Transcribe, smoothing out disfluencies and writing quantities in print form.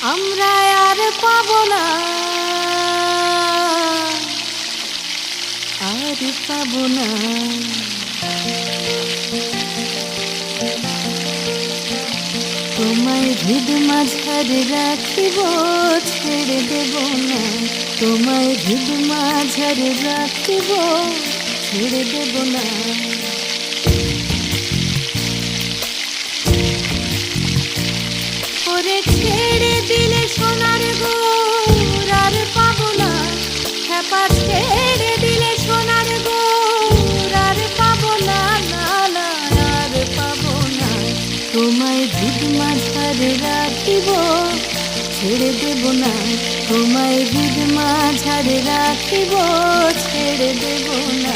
আমরা আর পাবো না, আর পাবো না। তোমায় হৃদ মাঝারে রাখিব, ছেড়ে দেব না। তোমায় হৃদ মাঝারে রাখিব, ছেড়ে দেব না। ওরে ছেড়ে দিলে সোনার গোর আর পাবো না। হ্যাপা ছেড়ে দিলে সোনার গোর আর পাবো না, না না আর পাবো না। তোমায় হৃদ মাঝারে রাখিব, ছেড়ে দেব না। তোমায় হৃদ মাঝারে রাখিব, ছেড়ে দেব না।